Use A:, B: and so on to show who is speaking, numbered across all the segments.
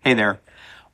A: Hey there.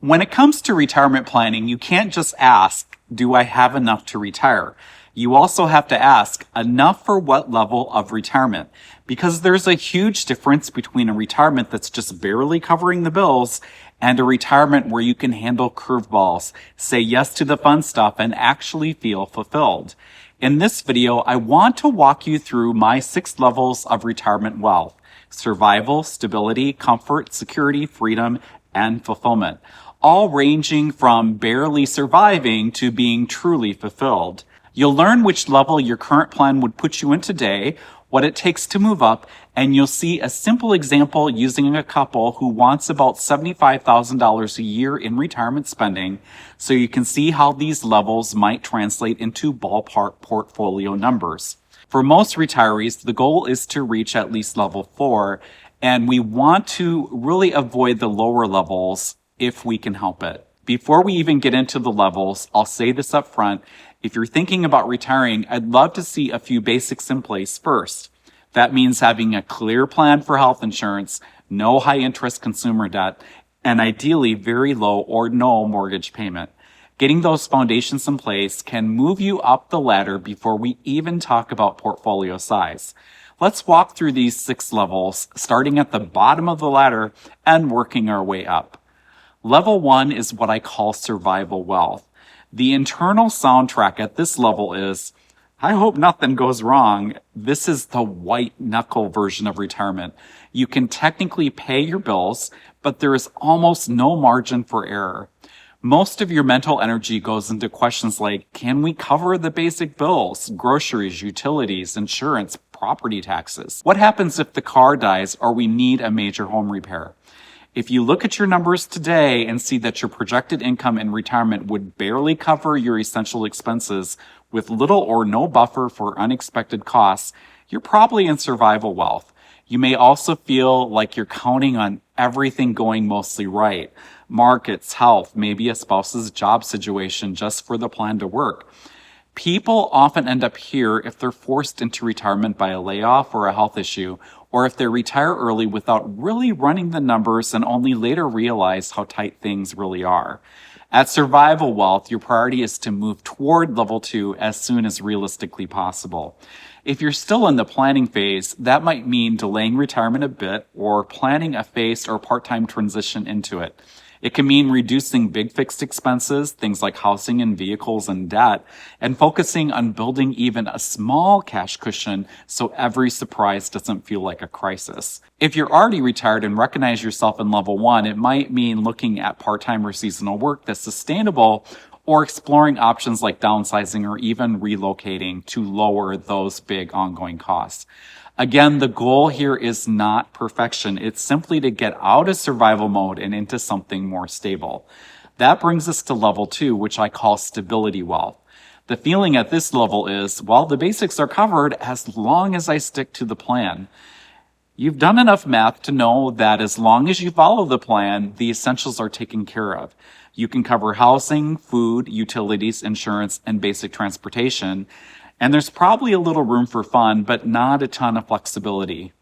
A: When it comes to retirement planning, you can't just ask, do I have enough to retire? You also have to ask, enough for what level of retirement? Because there's a huge difference between a retirement that's just barely covering the bills and a retirement where you can handle curveballs, say yes to the fun stuff, and actually feel fulfilled. In this video, I want to walk you through my 6 levels of retirement wealth: survival, stability, comfort, security, freedom, and fulfillment, all ranging from barely surviving to being truly fulfilled. You'll learn which level your current plan would put you in today, what it takes to move up, and you'll see a simple example using a couple who wants about $75,000 a year in retirement spending, so you can see how these levels might translate into ballpark portfolio numbers. For most retirees, the goal is to reach at least level 4, and we want to really avoid the lower levels if we can help it. Before we even get into the levels, I'll say this up front. If you're thinking about retiring, I'd love to see a few basics in place first. That means having a clear plan for health insurance, no high interest consumer debt, and ideally very low or no mortgage payment. Getting those foundations in place can move you up the ladder before we even talk about portfolio size. Let's walk through these 6 levels, starting at the bottom of the ladder and working our way up. Level 1 is what I call survival wealth. The internal soundtrack at this level is, I hope nothing goes wrong. This is the white-knuckle version of retirement. You can technically pay your bills, but there is almost no margin for error. Most of your mental energy goes into questions like, can we cover the basic bills, groceries, utilities, insurance, property taxes? What happens if the car dies or we need a major home repair? If you look at your numbers today and see that your projected income in retirement would barely cover your essential expenses with little or no buffer for unexpected costs, you're probably in survival wealth. You may also feel like you're counting on everything going mostly right. Markets, health, maybe a spouse's job situation just for the plan to work. People often end up here if they're forced into retirement by a layoff or a health issue, or if they retire early without really running the numbers and only later realize how tight things really are. At survival wealth, your priority is to move toward level 2 as soon as realistically possible. If you're still in the planning phase, that might mean delaying retirement a bit or planning a phased or part-time transition into it. It can mean reducing big fixed expenses, things like housing and vehicles and debt, and focusing on building even a small cash cushion so every surprise doesn't feel like a crisis. If you're already retired and recognize yourself in level 1, it might mean looking at part-time or seasonal work that's sustainable, or exploring options like downsizing or even relocating to lower those big ongoing costs. Again, the goal here is not perfection. It's simply to get out of survival mode and into something more stable. That brings us to level 2, which I call stability wealth. The feeling at this level is, well, the basics are covered as long as I stick to the plan. You've done enough math to know that as long as you follow the plan, the essentials are taken care of. You can cover housing, food, utilities, insurance, and basic transportation. And there's probably a little room for fun, but not a ton of flexibility.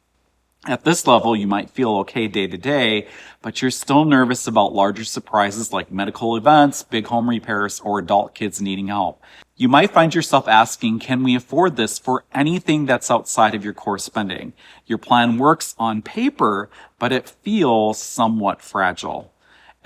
A: At this level, you might feel okay day to day, but you're still nervous about larger surprises like medical events, big home repairs, or adult kids needing help. You might find yourself asking, can we afford this for anything that's outside of your core spending? Your plan works on paper, but it feels somewhat fragile.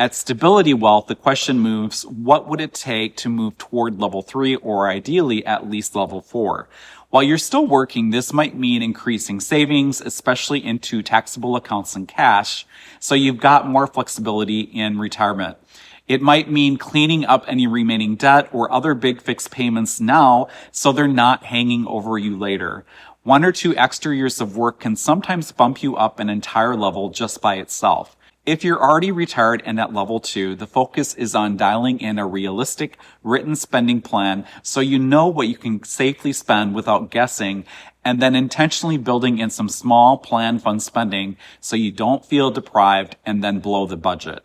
A: At stability wealth, the question moves, what would it take to move toward level 3 or ideally at least level 4? While you're still working, this might mean increasing savings, especially into taxable accounts and cash, so you've got more flexibility in retirement. It might mean cleaning up any remaining debt or other big fixed payments now so they're not hanging over you later. 1 or 2 extra years of work can sometimes bump you up an entire level just by itself. If you're already retired and at level 2, the focus is on dialing in a realistic written spending plan so you know what you can safely spend without guessing, and then intentionally building in some small planned fund spending so you don't feel deprived and then blow the budget.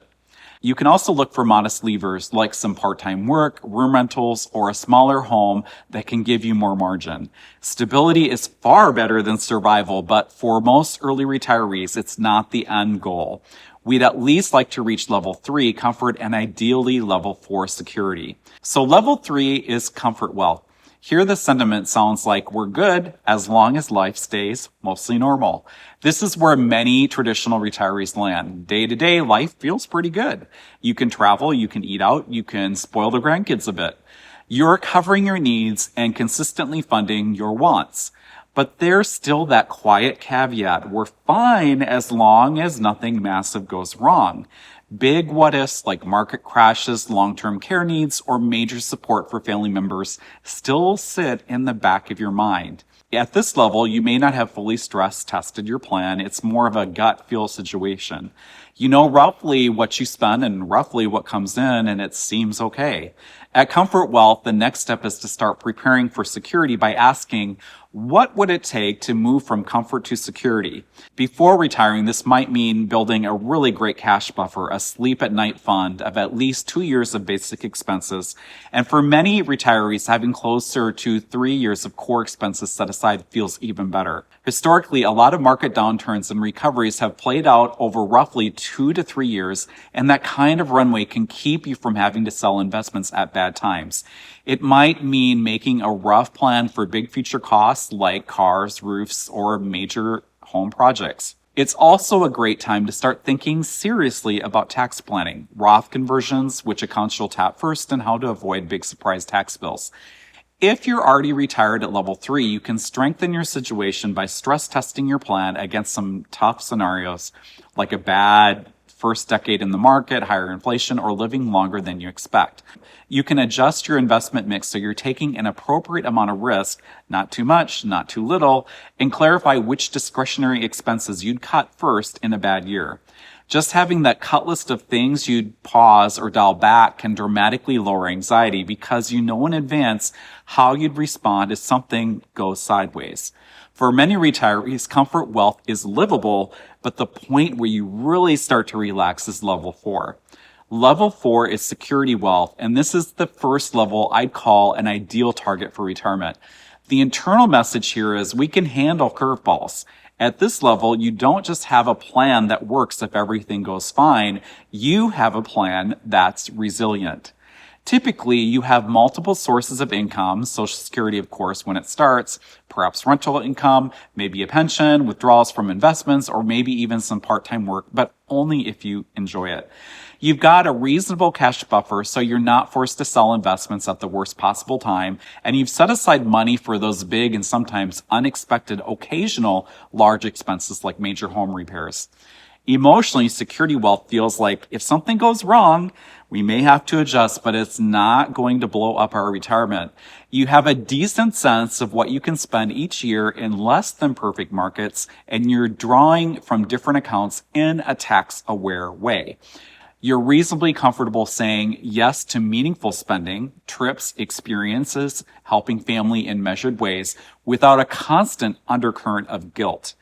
A: You can also look for modest levers like some part-time work, room rentals, or a smaller home that can give you more margin. Stability is far better than survival, but for most early retirees, it's not the end goal. We'd at least like to reach level 3 comfort and ideally level 4 security. So level 3 is comfort wealth. Here the sentiment sounds like we're good as long as life stays mostly normal. This is where many traditional retirees land. Day to day, life feels pretty good. You can travel, you can eat out, you can spoil the grandkids a bit. You're covering your needs and consistently funding your wants. But there's still that quiet caveat. We're fine as long as nothing massive goes wrong. Big what ifs like market crashes, long-term care needs, or major support for family members still sit in the back of your mind. At this level, you may not have fully stress tested your plan. It's more of a gut feel situation. You know roughly what you spend and roughly what comes in, and it seems okay. At Comfort Wealth, the next step is to start preparing for security by asking, what would it take to move from comfort to security? Before retiring, this might mean building a really great cash buffer, a sleep at night fund of at least 2 years of basic expenses. And for many retirees, having closer to 3 years of core expenses set aside feels even better. Historically, a lot of market downturns and recoveries have played out over roughly 2 to 3 years, and that kind of runway can keep you from having to sell investments at bad times. It might mean making a rough plan for big future costs like cars, roofs, or major home projects. It's also a great time to start thinking seriously about tax planning, Roth conversions, which accounts you'll tap first, and how to avoid big surprise tax bills. If you're already retired at level 3, you can strengthen your situation by stress testing your plan against some tough scenarios, like a bad first decade in the market, higher inflation, or living longer than you expect. You can adjust your investment mix so you're taking an appropriate amount of risk, not too much, not too little, and clarify which discretionary expenses you'd cut first in a bad year. Just having that cut list of things you'd pause or dial back can dramatically lower anxiety because you know in advance how you'd respond if something goes sideways. For many retirees, comfort wealth is livable, but the point where you really start to relax is level 4. Level 4 is security wealth, and this is the first level I'd call an ideal target for retirement. The internal message here is we can handle curveballs. At this level, you don't just have a plan that works if everything goes fine. You have a plan that's resilient. Typically, you have multiple sources of income, Social Security, of course, when it starts, perhaps rental income, maybe a pension, withdrawals from investments, or maybe even some part-time work, but only if you enjoy it. You've got a reasonable cash buffer, so you're not forced to sell investments at the worst possible time, and you've set aside money for those big and sometimes unexpected occasional large expenses like major home repairs. Emotionally, security wealth feels like if something goes wrong, we may have to adjust, but it's not going to blow up our retirement. You have a decent sense of what you can spend each year in less than perfect markets, and you're drawing from different accounts in a tax-aware way. You're reasonably comfortable saying yes to meaningful spending, trips, experiences, helping family in measured ways without a constant undercurrent of guilt.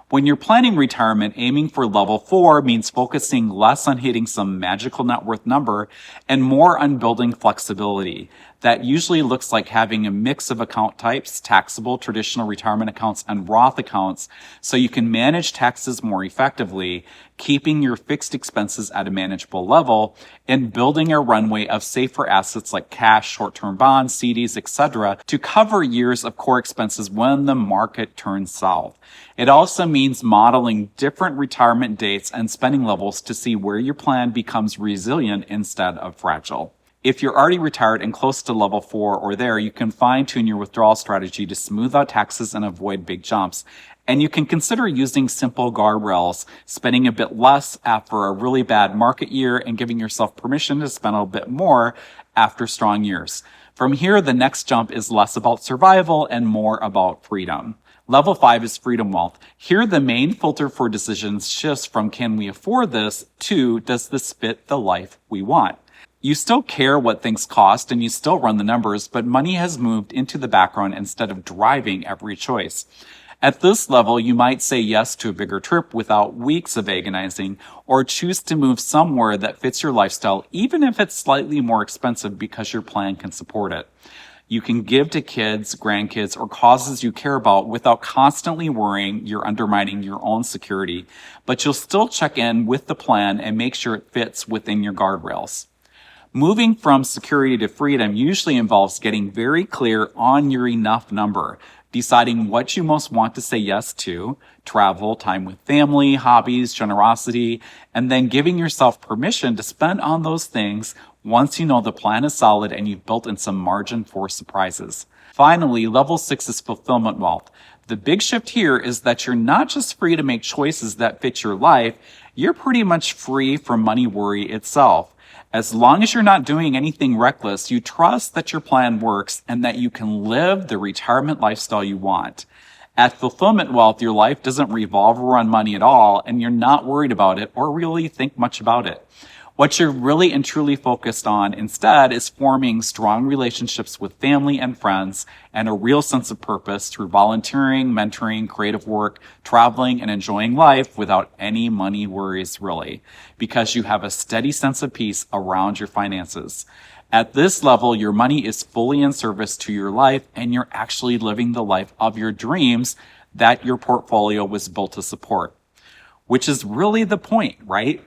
A: When you're planning retirement, aiming for level 4 means focusing less on hitting some magical net worth number and more on building flexibility. That usually looks like having a mix of account types, taxable traditional retirement accounts and Roth accounts, so you can manage taxes more effectively, keeping your fixed expenses at a manageable level, and building a runway of safer assets like cash, short-term bonds, CDs, etc. to cover years of core expenses when the market turns south. It also means modeling different retirement dates and spending levels to see where your plan becomes resilient instead of fragile. If you're already retired and close to level 4 or there, you can fine-tune your withdrawal strategy to smooth out taxes and avoid big jumps. And you can consider using simple guardrails, spending a bit less after a really bad market year and giving yourself permission to spend a bit more after strong years. From here, the next jump is less about survival and more about freedom. Level 5 is freedom wealth. Here, the main filter for decisions shifts from can we afford this to does this fit the life we want? You still care what things cost and you still run the numbers, but money has moved into the background instead of driving every choice. At this level, you might say yes to a bigger trip without weeks of agonizing, or choose to move somewhere that fits your lifestyle, even if it's slightly more expensive because your plan can support it. You can give to kids, grandkids, or causes you care about without constantly worrying you're undermining your own security, but you'll still check in with the plan and make sure it fits within your guardrails. Moving from security to freedom usually involves getting very clear on your enough number, deciding what you most want to say yes to, travel, time with family, hobbies, generosity, and then giving yourself permission to spend on those things once you know the plan is solid and you've built in some margin for surprises. Finally, level 6 is fulfillment wealth. The big shift here is that you're not just free to make choices that fit your life, you're pretty much free from money worry itself. As long as you're not doing anything reckless, you trust that your plan works and that you can live the retirement lifestyle you want. At fulfillment wealth, your life doesn't revolve around money at all, and you're not worried about it or really think much about it. What you're really and truly focused on instead is forming strong relationships with family and friends and a real sense of purpose through volunteering, mentoring, creative work, traveling, and enjoying life without any money worries really, because you have a steady sense of peace around your finances. At this level, your money is fully in service to your life and you're actually living the life of your dreams that your portfolio was built to support, which is really the point, right?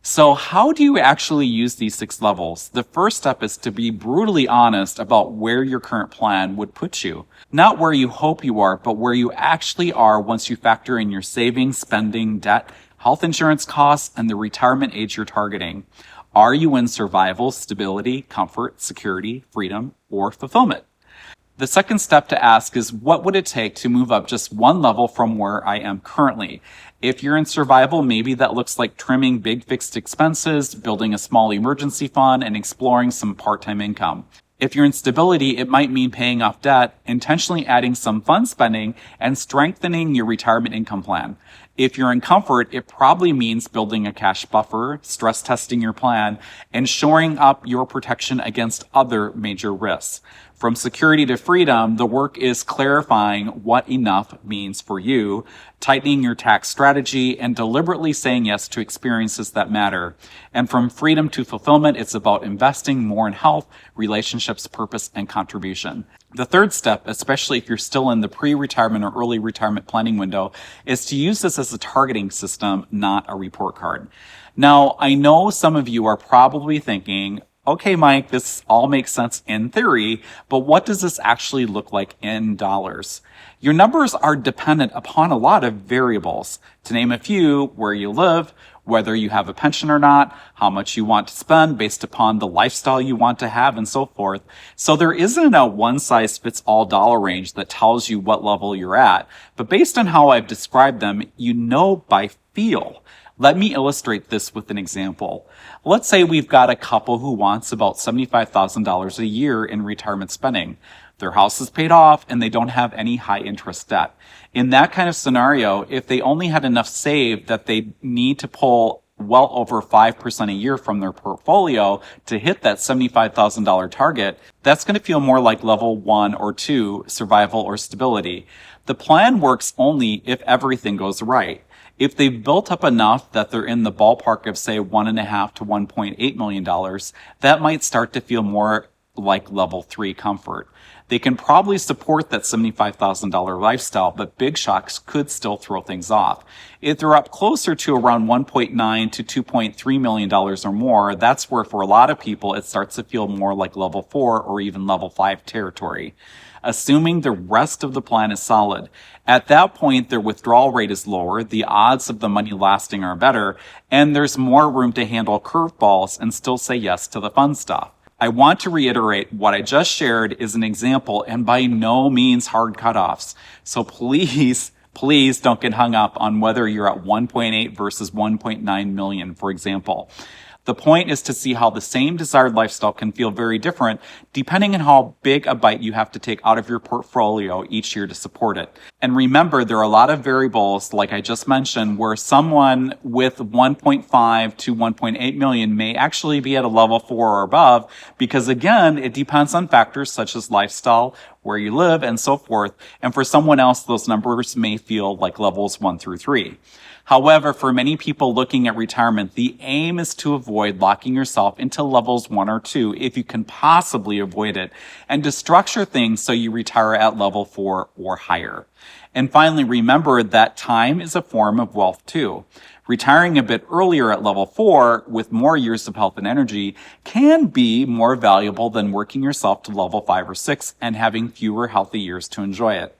A: So how do you actually use these 6 levels? The first step is to be brutally honest about where your current plan would put you. Not where you hope you are, but where you actually are once you factor in your savings, spending, debt, health insurance costs, and the retirement age you're targeting. Are you in survival, stability, comfort, security, freedom, or fulfillment? The second step to ask is, what would it take to move up just one level from where I am currently? If you're in survival, maybe that looks like trimming big fixed expenses, building a small emergency fund, and exploring some part-time income. If you're in stability, it might mean paying off debt, intentionally adding some fun spending, and strengthening your retirement income plan. If you're in comfort, it probably means building a cash buffer, stress testing your plan, and shoring up your protection against other major risks. From security to freedom, the work is clarifying what enough means for you, tightening your tax strategy, and deliberately saying yes to experiences that matter. And from freedom to fulfillment, it's about investing more in health, relationships, purpose, and contribution. The third step, especially if you're still in the pre-retirement or early retirement planning window, is to use this as a targeting system, not a report card. Now, I know some of you are probably thinking, okay, Mike, this all makes sense in theory, but what does this actually look like in dollars? Your numbers are dependent upon a lot of variables. To name a few, where you live, whether you have a pension or not, how much you want to spend based upon the lifestyle you want to have, and so forth. So there isn't a one-size-fits-all dollar range that tells you what level you're at, but based on how I've described them, you know by feel. Let me illustrate this with an example. Let's say we've got a couple who wants about $75,000 a year in retirement spending. Their house is paid off and they don't have any high interest debt. In that kind of scenario, if they only had enough saved that they need to pull well over 5% a year from their portfolio to hit that $75,000 target, that's going to feel more like level 1 or 2, survival or stability. The plan works only if everything goes right. If they've built up enough that they're in the ballpark of, say, $1.5 to $1.8 million, that might start to feel more like level 3 comfort. They can probably support that $75,000 lifestyle, but big shocks could still throw things off. If they're up closer to around $1.9 to $2.3 million or more, that's where for a lot of people it starts to feel more like level 4 or even level 5 territory. Assuming the rest of the plan is solid. At that point, their withdrawal rate is lower, the odds of the money lasting are better, and there's more room to handle curveballs and still say yes to the fun stuff. I want to reiterate what I just shared is an example and by no means hard cutoffs. So please don't get hung up on whether you're at 1.8 versus 1.9 million, for example. The point is to see how the same desired lifestyle can feel very different depending on how big a bite you have to take out of your portfolio each year to support it. And remember, there are a lot of variables, like I just mentioned, where someone with 1.5 to 1.8 million may actually be at a level 4 or above, because again, it depends on factors such as lifestyle, where you live, and so forth. And for someone else, those numbers may feel like levels 1 through 3. However, for many people looking at retirement, the aim is to avoid locking yourself into levels 1 or 2 if you can possibly avoid it, and to structure things so you retire at level 4 or higher. And finally, remember that time is a form of wealth too. Retiring a bit earlier at level 4 with more years of health and energy can be more valuable than working yourself to level 5 or 6 and having fewer healthy years to enjoy it.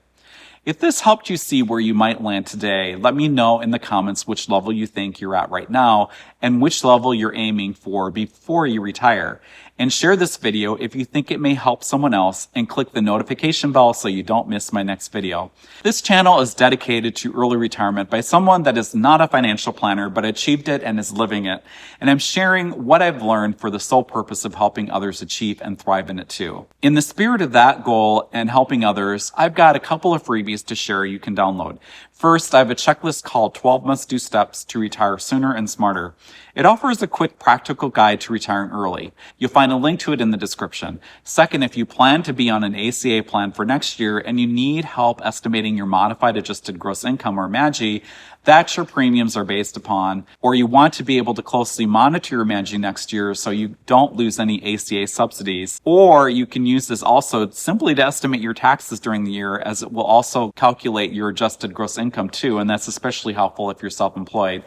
A: If this helped you see where you might land today, let me know in the comments which level you think you're at right now and which level you're aiming for before you retire. And share this video if you think it may help someone else, and click the notification bell so you don't miss my next video. This channel is dedicated to early retirement by someone that is not a financial planner but achieved it and is living it. And I'm sharing what I've learned for the sole purpose of helping others achieve and thrive in it too. In the spirit of that goal and helping others, I've got a couple of freebies to share you can download. First, I have a checklist called 12 Must-Do Steps to Retire Sooner and Smarter. It offers a quick practical guide to retiring early. You'll find a link to it in the description. Second, if you plan to be on an ACA plan for next year and you need help estimating your modified adjusted gross income, or MAGI, that your premiums are based upon, or you want to be able to closely monitor your MAGI next year so you don't lose any ACA subsidies, or you can use this also simply to estimate your taxes during the year, as it will also calculate your adjusted gross income too, and that's especially helpful if you're self-employed.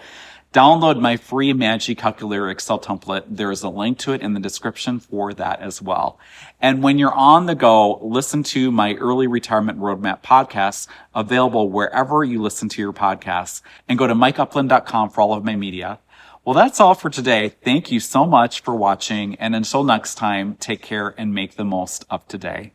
A: Download my free MAGI calculator Excel template. There is a link to it in the description for that as well. And when you're on the go, listen to my Early Retirement Roadmap podcast, available wherever you listen to your podcasts, and go to mikeupland.com for all of my media. Well, that's all for today. Thank you so much for watching, and until next time, take care and make the most of today.